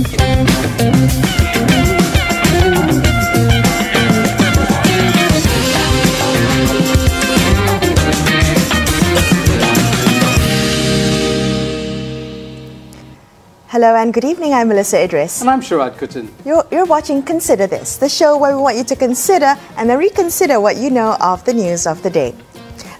Hello and good evening, I'm Melisa Idris. And I'm Sharaad Kuttan. You're watching Consider This, the show where we want you to consider and then reconsider what you know of the news of the day.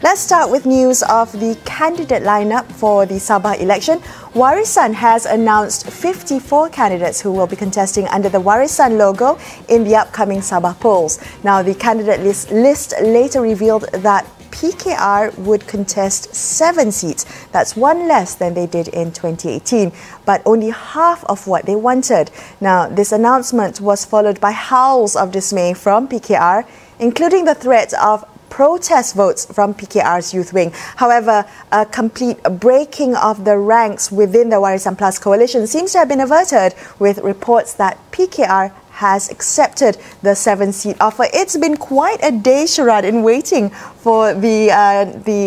Let's start with news of the candidate lineup for the Sabah election. Warisan has announced 54 candidates who will be contesting under the Warisan logo in the upcoming Sabah polls. Now, the candidate list later revealed that PKR would contest 7 seats. That's one less than they did in 2018, but only half of what they wanted. Now, this announcement was followed by howls of dismay from PKR, including the threat of protest votes from PKR's youth wing. However, a complete breaking of the ranks within the Warisan Plus coalition seems to have been averted, with reports that PKR has accepted the 7-seat offer. It's been quite a day, Sharaad, in waiting for the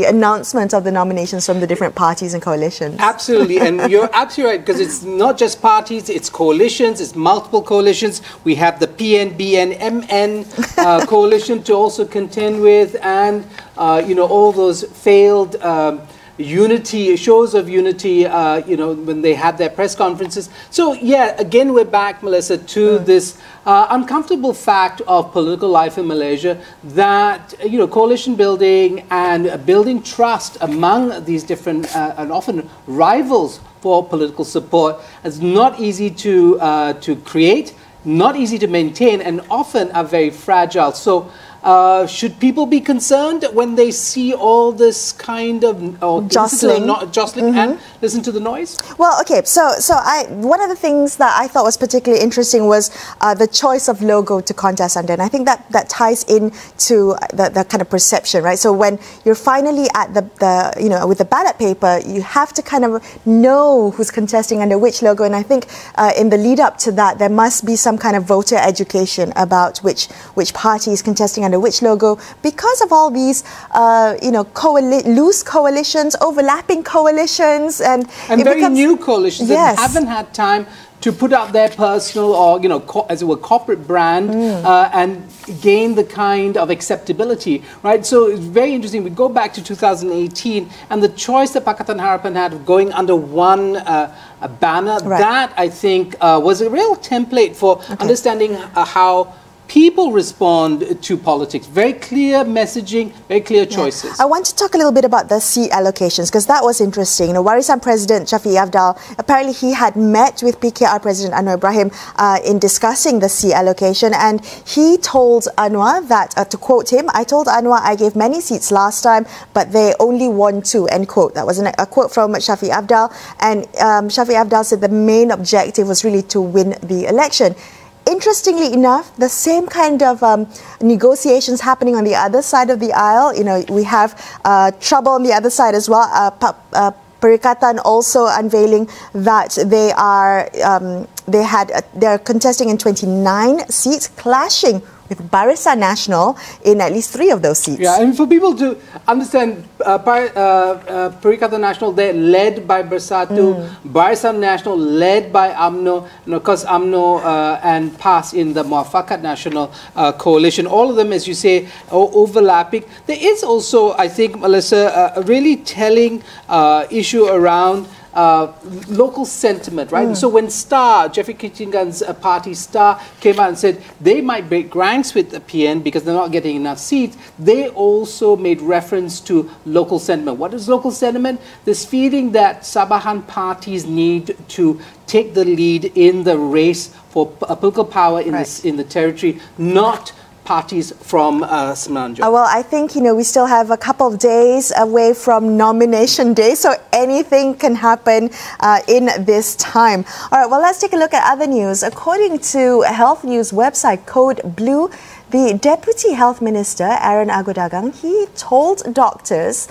announcement of the nominations from the different parties and coalitions. Absolutely, and you're absolutely right, because it's not just parties, it's coalitions, it's multiple coalitions. We have the PNB and MN coalition to also contend with, and all those failed unity, shows of unity, when they had their press conferences. So yeah, again, we're back, Melisa, to this uncomfortable fact of political life in Malaysia, that, coalition building and building trust among these different and often rivals for political support is not easy to create, not easy to maintain, and often are very fragile. So should people be concerned when they see all this kind of jostling and listen to the noise? Well, okay, so one of the things that I thought was particularly interesting was the choice of logo to contest under, and I think that ties into the kind of perception, right? So when you're finally at with the ballot paper, you have to kind of know who's contesting under which logo, and I think in the lead up to that, there must be some kind of voter education about which party is contesting under which logo, because of all these loose coalitions, overlapping coalitions, and very new coalitions that haven't had time to put out their personal or as it were corporate brand and gain the kind of acceptability, right? So it's very interesting. We go back to 2018 and the choice that Pakatan Harapan had of going under one banner, that I think was a real template for understanding how people respond to politics. Very clear messaging, very clear choices. I want to talk a little bit about the seat allocations, because that was interesting. Warisan President Shafiq Afdal, apparently he had met with PKR President Anwar Ibrahim in discussing the seat allocation, and he told Anwar that, to quote him, "I told Anwar I gave many seats last time, but they only won 2, end quote. That was a quote from Shafiq Afdal, and Shafiq Afdal said the main objective was really to win the election. Interestingly enough, the same kind of negotiations happening on the other side of the aisle. We have trouble on the other side as well. Berita also unveiling that they're contesting in 29 seats, clashing with Barisan Nasional in at least 3 of those seats. Yeah, and for people to understand, Perikatan Nasional, they're led by Bersatu, Barisan Nasional led by UMNO, and of course UMNO and PAS in the Muafakat National coalition. All of them, as you say, are overlapping. There is also, I think, Melisa, a really telling issue around local sentiment, right? So when Star, Jeffrey Kitchingan's party Star, came out and said they might break ranks with the PN because they're not getting enough seats, they also made reference to local sentiment. What is local sentiment? This feeling that Sabahan parties need to take the lead in the race for political power in the territory, not parties from Semenanjung. Well, I think, we still have a couple of days away from nomination day, so anything can happen in this time. All right, well, let's take a look at other news. According to health news website Code Blue, the Deputy Health Minister, Aaron Agodagang, he told doctors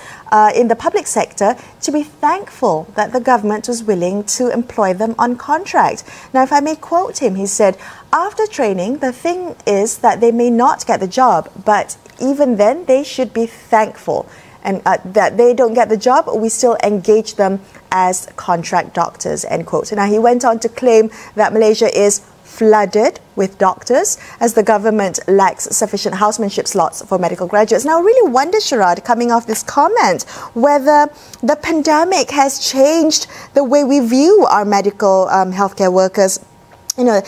in the public sector to be thankful that the government was willing to employ them on contract. Now, if I may quote him, he said, "After training, the thing is that they may not get the job, but even then, they should be thankful." and that they don't get the job, we still engage them as contract doctors, end quote. Now, he went on to claim that Malaysia is flooded with doctors as the government lacks sufficient housemanship slots for medical graduates. Now, I really wonder, Sharaad, coming off this comment, whether the pandemic has changed the way we view our medical healthcare workers. You know,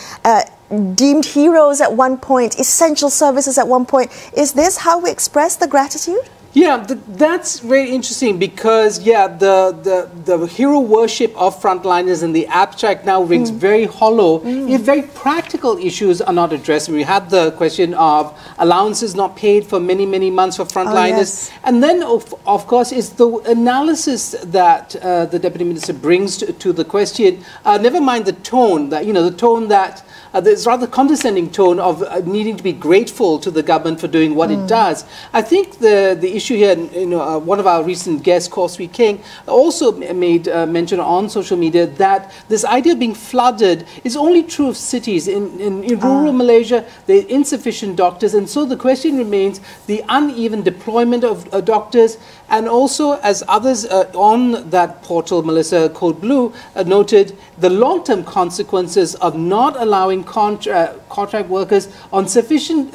deemed heroes at one point, essential services at one point. Is this how we express the gratitude? Yeah, that's very interesting because, yeah, the hero worship of frontliners in the abstract now rings very hollow if very practical issues are not addressed. We had the question of allowances not paid for many, many months for frontliners. And then, of course, is the analysis that the Deputy Minister brings to the question, never mind the tone, that, you know, the tone that there's rather condescending tone of needing to be grateful to the government for doing what it does. I think the issue here, you know, one of our recent guests, Causeway King, also made mention on social media that this idea of being flooded is only true of cities. In rural Malaysia, there are insufficient doctors, and so the question remains the uneven deployment of doctors, and also, as others on that portal, Melisa Code Blue, noted, the long-term consequences of not allowing contract workers on sufficient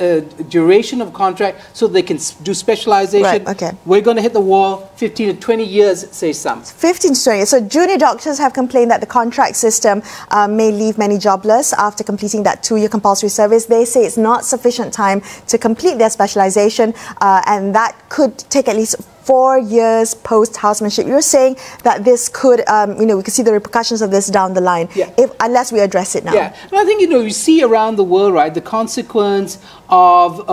duration of contract so they can do specialization. Right, okay. We're going to hit the wall 15 to 20 years, say some. 15 to 20 years. So junior doctors have complained that the contract system may leave many jobless after completing that 2-year compulsory service. They say it's not sufficient time to complete their specialization, and that could take at least 4 years post-housemanship. You're saying that this could, you know, we could see the repercussions of this down the line, unless we address it now. Yeah, and I think, you know, you see around the world, right, the consequence of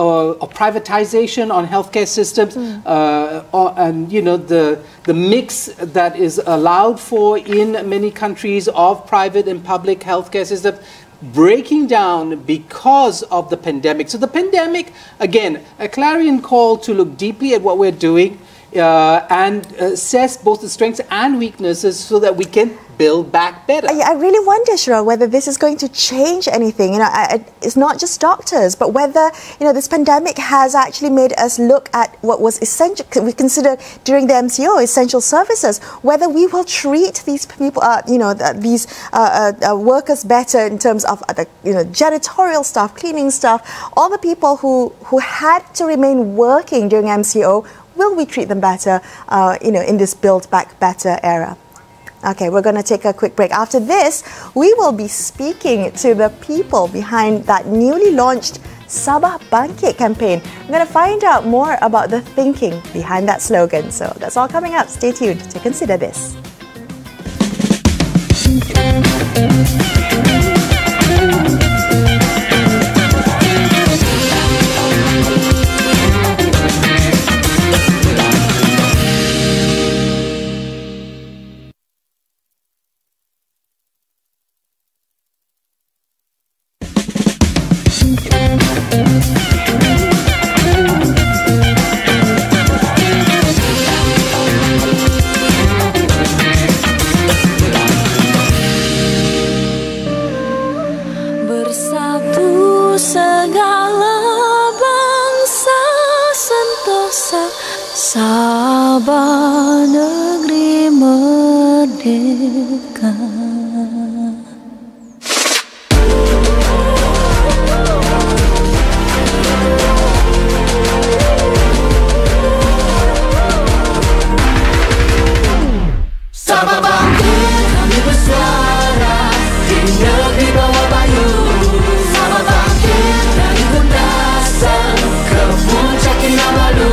privatization on healthcare systems, and, you know, the mix that is allowed for in many countries of private and public healthcare systems, breaking down because of the pandemic. So the pandemic, again, a clarion call to look deeply at what we're doing, and assess both the strengths and weaknesses so that we can build back better. I really wonder, Sharaad, whether this is going to change anything. You know, it's not just doctors, but whether, you know, this pandemic has actually made us look at what was essential, we considered during the MCO, essential services, whether we will treat these people, you know, these workers better in terms of the, you know, janitorial staff, cleaning staff, all the people who had to remain working during MCO. Will we treat them better, you know, in this Build Back Better era? Okay, we're going to take a quick break. After this, we will be speaking to the people behind that newly launched Sabah Bangkit campaign. We're going to find out more about the thinking behind that slogan. So that's all coming up. Stay tuned to consider this. Sabah negeri merdeka. Sabah bangkit, kami bersuara di negeri bawah bayu. Sabah bangkit dari kundasan ke puncak Kinabalu.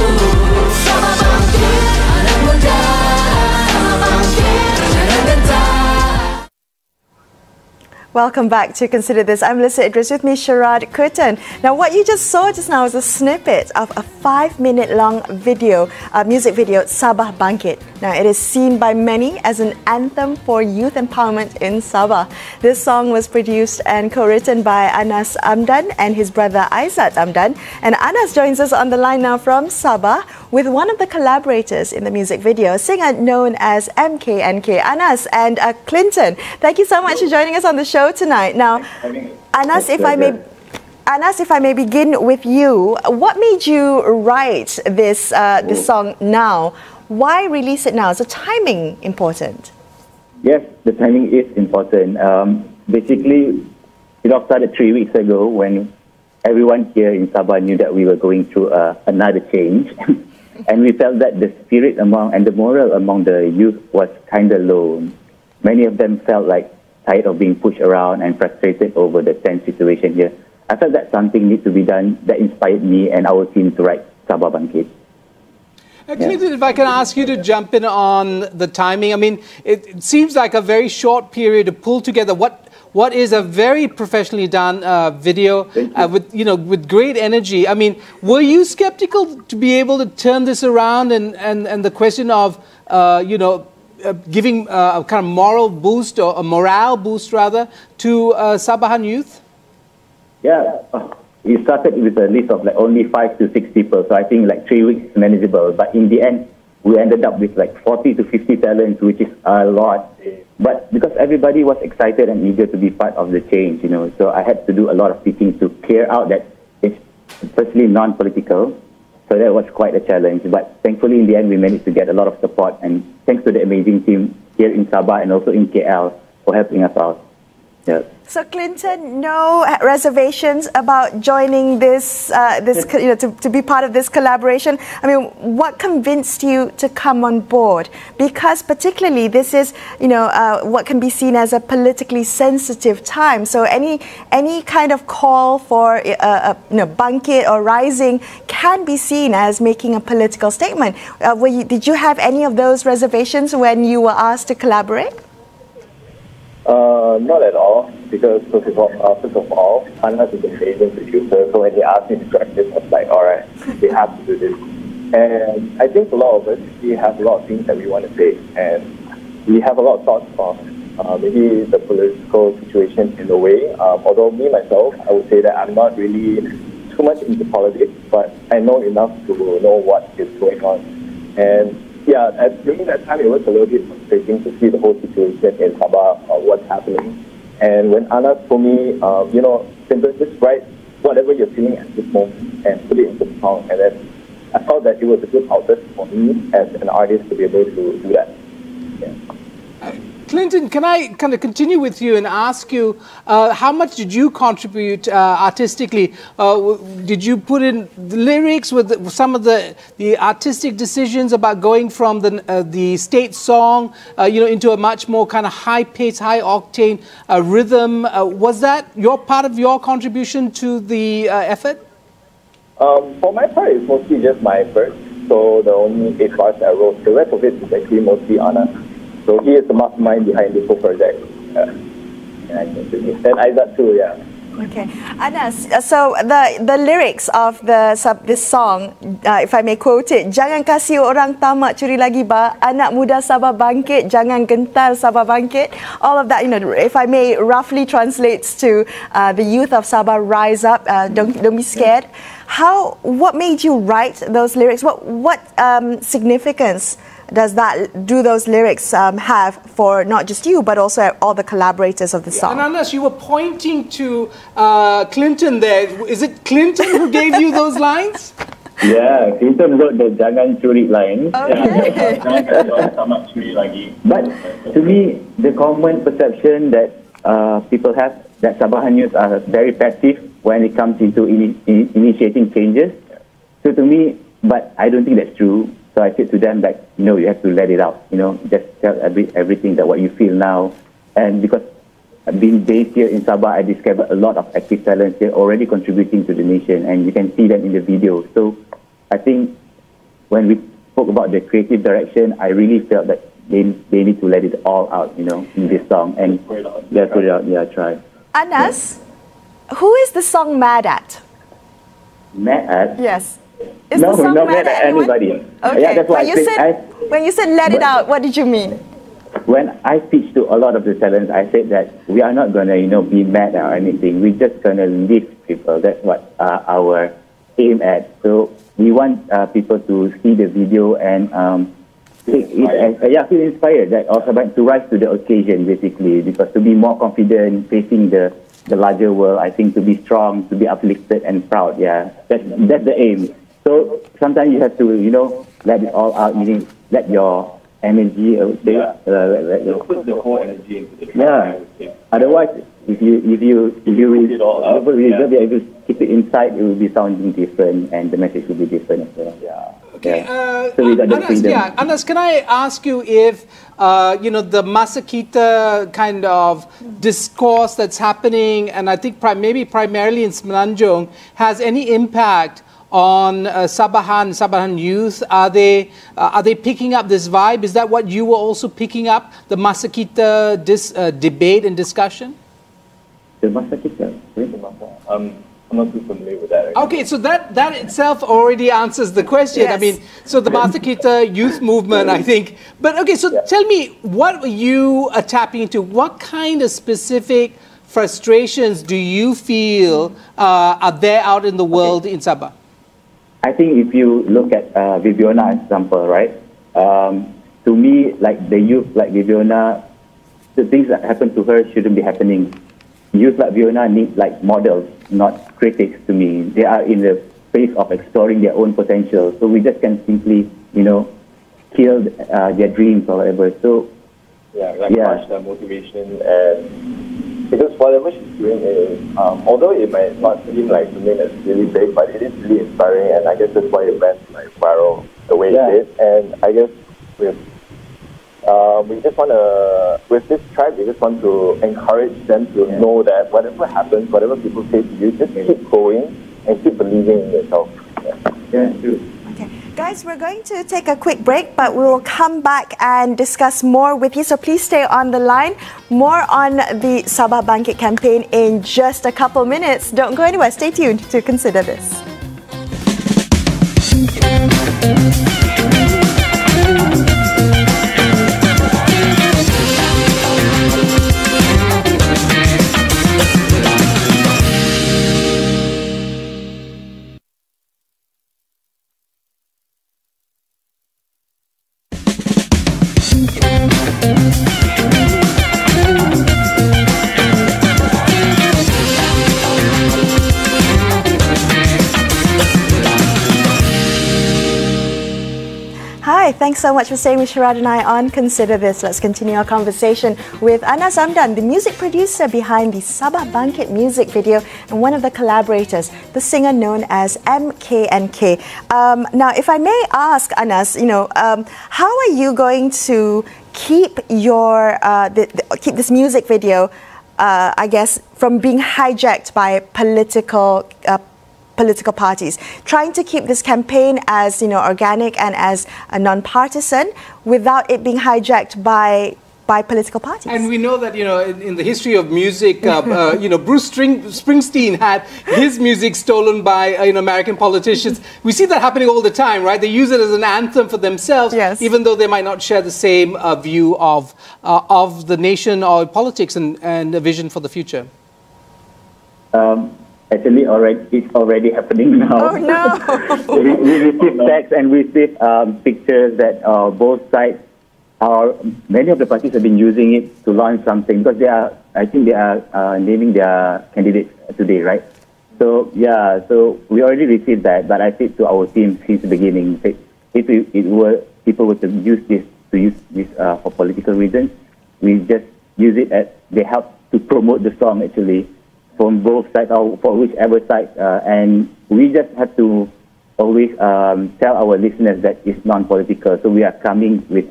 Sabah bangkit, anak muda. Sabah bangkit, jangan gentar. Welcome back to Consider This. I'm Melisa, Idris, with me Sharaad, Kuttan. Now, what you just saw just now is a snippet of a 5-minute-long video, music video, Sabah Bangkit. Now, it is seen by many as an anthem for youth empowerment in Sabah. This song was produced and co-written by Anas Amdan and his brother Aizat Amdan. And Anas joins us on the line now from Sabah with one of the collaborators in the music video, a singer known as MKNK, Anas and Clinton. Thank you so much for joining us on the show tonight. Now, Anas, if I may Anas, if I may begin with you, what made you write this song now? Why release it now? Is the timing important? Yes, the timing is important. Basically, it all started 3 weeks ago when everyone here in Sabah knew that we were going through another change. And we felt that the spirit and the morale among the youth was kind of low. Many of them felt like tired of being pushed around and frustrated over the tense situation here. I felt that something needs to be done. That inspired me and our team to write Sabah Bangkit. Clinton, if I can ask you to jump in on the timing. I mean, it seems like a very short period to pull together what is a very professionally done video with great energy. I mean, were you skeptical to be able to turn this around and the question of giving a kind of moral boost or a morale boost rather to Sabahan youth? Yeah. We started with a list of like only 5 to 6 people, so I think like 3 weeks is manageable. But in the end, we ended up with like 40 to 50 talents, which is a lot. But because everybody was excited and eager to be part of the change, so I had to do a lot of thinking to clear out that it's firstly non-political. So that was quite a challenge. But thankfully, in the end, we managed to get a lot of support. And thanks to the amazing team here in Sabah and also in KL for helping us out. Yeah. So, Clinton, no reservations about joining this, to be part of this collaboration? I mean, what convinced you to come on board? Because particularly this is, what can be seen as a politically sensitive time. So any kind of call for, bangkit or rising can be seen as making a political statement. Did you have any of those reservations when you were asked to collaborate? Not at all, because first of all, Anas is an amazing producer, so when he asked me to direct this, I was like, all right, we have to do this. And I think a lot of us, we have a lot of things that we want to say, and we have a lot of thoughts on maybe the political situation in a way. Although me, myself, I would say that I'm not really too much into politics, but I know enough to know what is going on. And yeah, during that time, it was a little bit frustrating to see the whole situation in Sabah, what's happening. And when Anas told me, simply just write whatever you're feeling at this moment and put it into the song. And then I felt that it was a good outlet for me as an artist to be able to do that. Yeah. Clinton, can I kind of continue with you and ask you, how much did you contribute artistically? Did you put in the lyrics with some of the artistic decisions about going from the state song, into a much more kind of high-paced, high-octane rhythm? Was that part of your contribution to the effort? For my part, it's mostly just my verse. So the only 8 bars I wrote, the rest of it is actually mostly Anas. So he is the mastermind behind this whole project. And Isaac too, yeah. Okay. Anas, so the lyrics of this song, if I may quote it, jangan kasih orang tamak curi lagi ba, anak muda Sabah bangkit, jangan gentar Sabah bangkit. All of that, if I may, roughly translates to the youth of Sabah rise up, don't be scared. What made you write those lyrics? What significance do those lyrics have for not just you, but also all the collaborators of the song? And Anas, you were pointing to Clinton there. Is it Clinton who gave you those lines? Yeah, Clinton wrote the jangan curi line. Okay. But to me, the common perception that people have that Sabahan youth are very passive when it comes into initiating changes. So to me, but I don't think that's true. So I said to them that, you have to let it out, just tell everything that what you feel now. And because I've been based here in Sabah, I discovered a lot of active talents here already contributing to the nation, and you can see them in the video. So I think when we spoke about the creative direction, I really felt that they need to let it all out, in this song. And put it out, try. Anas, who is the song mad at? Mad at? Yes. Is no, the song not mad at anybody. Okay. Yeah, that's why when you said let it out, what did you mean? When I pitched to a lot of the talents, I said that we are not going to, be mad or anything. We're just going to lift people. That's what our aim at. So we want people to see the video and feel inspired. That also to rise to the occasion, basically, because to be more confident facing the the larger world. I think to be strong, to be uplifted and proud. Yeah, that's the aim. So sometimes you have to, let it all out. You need let your energy, Put the whole energy into the yeah. Otherwise, if you put it all out, will be able to keep it inside, it will be sounding different, and the message will be different as well. Yeah. Okay, So we got the freedom. Anas, can I ask you if, the Masa Kita kind of discourse that's happening, and I think maybe primarily in Semenanjung, has any impact on Sabahan youth? Are they picking up this vibe? Is that what you were also picking up, the Masa Kita debate and discussion? The Masa Kita? I'm not too familiar with that. Okay, so that itself already answers the question. Yes. I mean, so the Masa Kita youth movement, I think. But okay, so tell me, what you are tapping into? What kind of specific frustrations do you feel are there out in the world in Sabah? I think if you look at Viviana example, right? To me, like the youth like Viviana, the things that happen to her shouldn't be happening. Youth like Viviana need like models, not critics to me. They are in the phase of exploring their own potential. So we just can simply, kill their dreams or whatever. So crush their motivation, and because whatever she's doing is, although it might not seem like something that's really big, but it is really inspiring, and I guess that's why it went like viral the way it did. And I guess we just want to, with this track, we just want to encourage them to know that whatever happens, whatever people say to you, just keep going and keep believing in yourself. yeah, true. Okay, guys, we're going to take a quick break, but we will come back and discuss more with you. So please stay on the line. More on the Sabah Bangkit campaign in just a couple minutes. Don't go anywhere. Stay tuned to consider this. Hi, thanks so much for staying with Sharaad and I on Consider This. Let's continue our conversation with Anas Amdan, the music producer behind the Sabah Bangkit music video and one of the collaborators, the singer known as MKNK. Now, if I may ask, Anas, how are you going to keep your keep this music video, I guess, from being hijacked by political parties, trying to keep this campaign as organic and as a non-partisan without it being hijacked by political parties? And we know that in the history of music, Bruce Springsteen had his music stolen by American politicians. We see that happening all the time, right? They use it as an anthem for themselves, even though they might not share the same view of the nation or politics and a vision for the future. Actually, it's already happening now. Oh no! we receive text and we receive pictures that both sides many of the parties have been using it to launch something because I think they are naming their candidates today, right? So so we already received that, but I said to our team since the beginning, if people were to use this for political reasons, we just use it as they help to promote the song actually. From both sides or for whichever side, and we just have to always tell our listeners that it's non-political. So we are coming with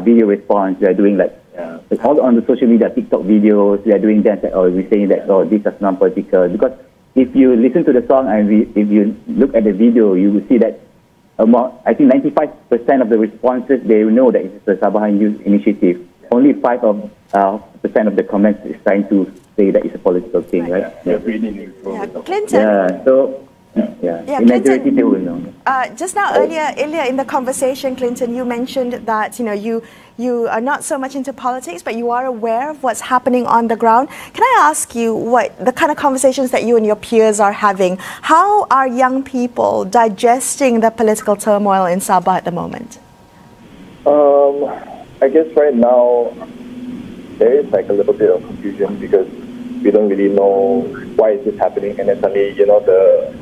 video response. We are doing all on the social media, TikTok videos. We are doing that, or we're saying that this is non-political. Because if you listen to the song and if you look at the video, you will see that I think 95% of the responses they know that it's the Sabahan Youth Initiative. Only 5% of the comments is trying to say that it's a political thing, right? Clinton. Majority they will know. Just now, earlier in the conversation, Clinton, you mentioned that you are not so much into politics, but you are aware of what's happening on the ground. Can I ask you what the kind of conversations that you and your peers are having? How are young people digesting the political turmoil in Sabah at the moment? I guess right now there is a little bit of confusion because we don't really know why is this happening, and then suddenly, you know, the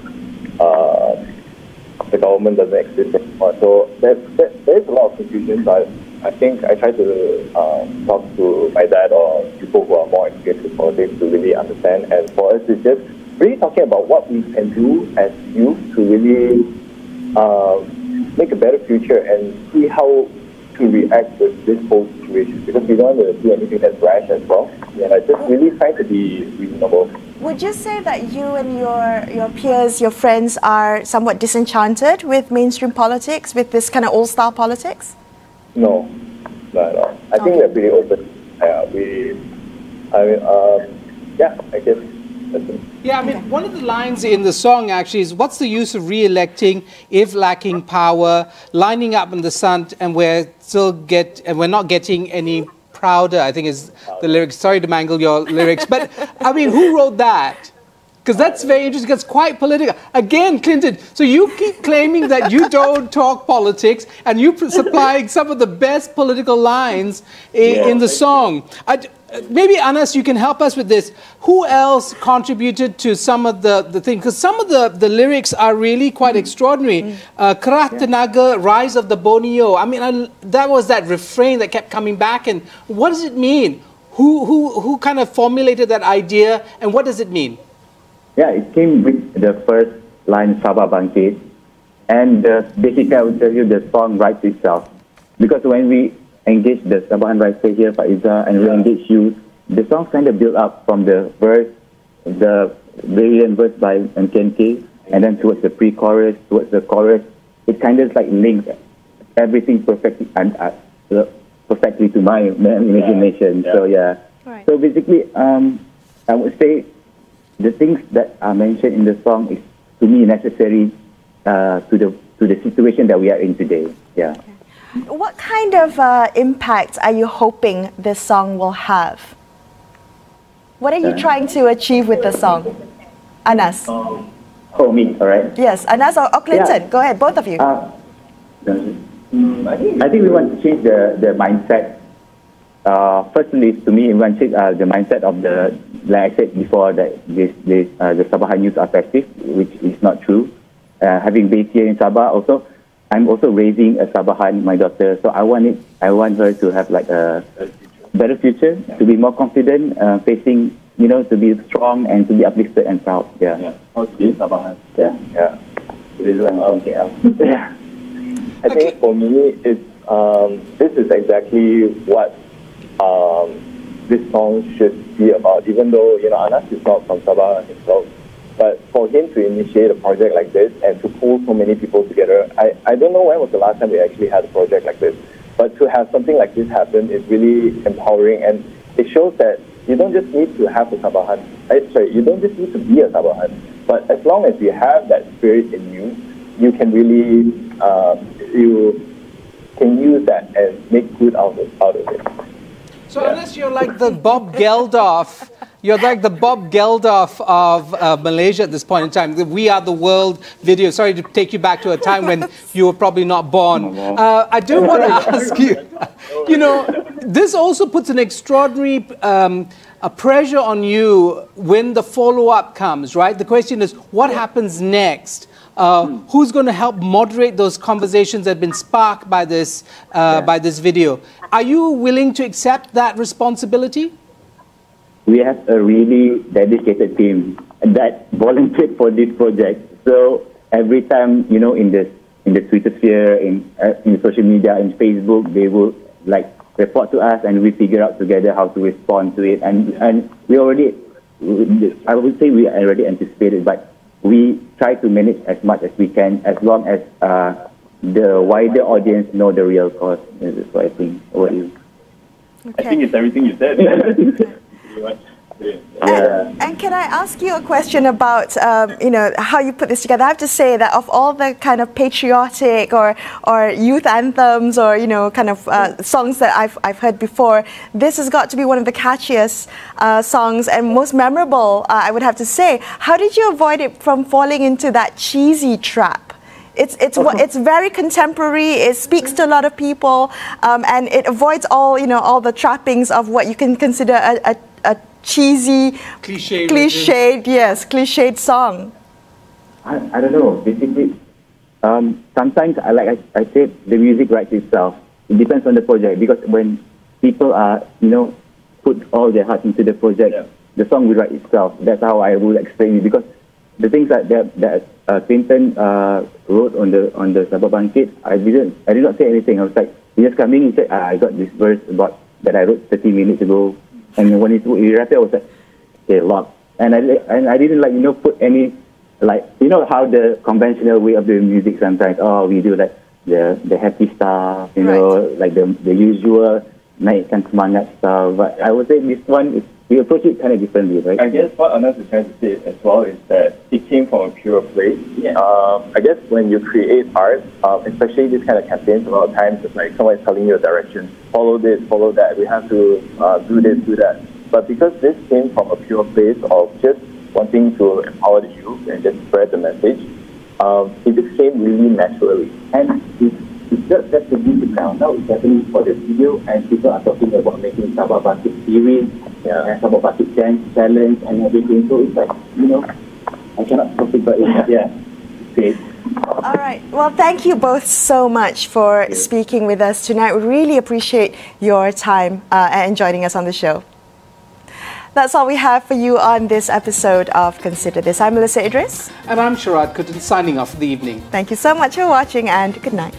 government doesn't exist anymore. So there's a lot of confusion, but I think I try to talk to my dad or people who are more experienced with politics to really understand. And for us, it's just really talking about what we can do as youth to really make a better future and see how to react with this whole situation. Because we don't want to do anything that's rash as well. And I just really try to be reasonable. Would you say that you and your peers, your friends, are somewhat disenchanted with mainstream politics, with this kind of all-star politics? No, not at all. I think we're pretty open. I guess that's it. Yeah, I mean, one of the lines in the song actually is, what's the use of re-electing if lacking power, lining up in the sun, and we're not getting any prouder, I think is the lyrics. Sorry to mangle your lyrics, but I mean, who wrote that? Because that's very interesting, it's quite political. Again, Clinton, so you keep claiming that you don't talk politics, and you supplying some of the best political lines in the song. Maybe, Anas, you can help us with this. Who else contributed to some of the things? Because some of the lyrics are really quite extraordinary. Kerah Tenaga, Rise of the Borneo. I mean, that was that refrain that kept coming back. And what does it mean? Who kind of formulated that idea, and what does it mean? Yeah, it came with the first line, Sabah Bangkit. And basically, I will tell you, the song writes itself. Because when we engage the Sabahan writer here, Faiza, and we engage you, the song kind of built up from the verse, the brilliant verse by MKNK, and then towards the pre-chorus, towards the chorus. It kind of like links everything perfectly perfectly to my imagination. Yeah. So yeah. Right. So basically, I would say the things that are mentioned in the song is, to me, necessary to the situation that we are in today. Yeah. Okay. What kind of impact are you hoping this song will have? What are you trying to achieve with the song? Anas. Oh, me, all right. Yes, Anas or Clinton. Yeah. Go ahead, both of you. I think we want to change the mindset. Firstly, to me, we want to change the mindset of the, like I said before, that the Sabahan youth are passive, which is not true. Having base here in Sabah, also, I'm also raising a Sabahan, my daughter. So I want her to have like a better future, to be more confident, facing, to be strong and to be uplifted and proud. Yeah. Yeah. To be Sabahan. Yeah. Yeah. Yeah. I think for me, it's this is exactly what this song should be about. Even though Anas is not from Sabah himself, but for him to initiate a project like this and to pull so many people together, I don't know when was the last time we actually had a project like this. But to have something like this happen is really empowering, and it shows that you don't just need to have a Sabahan. You don't just need to be a Sabahan. But as long as you have that spirit in you, you can really you can use that and make good out of it. So unless you're like the Bob Geldof, you're like the Bob Geldof of Malaysia at this point in time. The We Are the World video. Sorry to take you back to a time when you were probably not born. I do want to ask you, this also puts an extraordinary a pressure on you when the follow-up comes, right? The question is, what happens next? Who's going to help moderate those conversations that have been sparked by this video? Are you willing to accept that responsibility? We have a really dedicated team that volunteered for this project. So every time, in the Twitter sphere, in social media, in Facebook, they will report to us, and we figure out together how to respond to it. And we already, I would say we already anticipated, but we try to manage as much as we can, as long as the wider audience know the real cause. That's what I think. What you? Okay. I think it's everything you said. And can I ask you a question about how you put this together? I have to say that of all the kind of patriotic or youth anthems or songs that I've heard before, this has got to be one of the catchiest songs and most memorable, I would have to say. How did you avoid it from falling into that cheesy trap? It's very contemporary. It speaks to a lot of people, and it avoids all the trappings of what you can consider a cheesy, cliched song? I don't know. Basically, sometimes I say the music writes itself. It depends on the project, because when people are, put all their heart into the project, the song will write itself. That's how I will explain it, because the things that Clinton wrote on the Sabah Bangkit, I did not say anything. I was like, he just come in, he said, I got this verse that I wrote 30 minutes ago, and when he rapped it, I was like, okay, lock. And I didn't put any, how the conventional way of doing music sometimes, we do like the happy stuff, like the usual naikkan semangat stuff. But I would say this one, we approach it kind of differently, right? I guess what Anas is trying to say as well is that it came from a pure place. Yeah. I guess when you create art, especially this kind of campaigns, a lot of times it's like someone is telling you a direction, follow this, follow that, we have to do this, do that. But because this came from a pure place of just wanting to empower the youth and just spread the message, it just came really naturally. And it's just that the music now it's happening for the video, and people are talking about making Sabah Bangkit series, and Sabah Bangkit dance challenge and everything. So it's like, I cannot stop it, but great. All right. Well, thank you both so much for speaking with us tonight. We really appreciate your time and joining us on the show. That's all we have for you on this episode of Consider This. I'm Melisa Idris. And I'm Sharaad, Kuttan, signing off for the evening. Thank you so much for watching, and good night.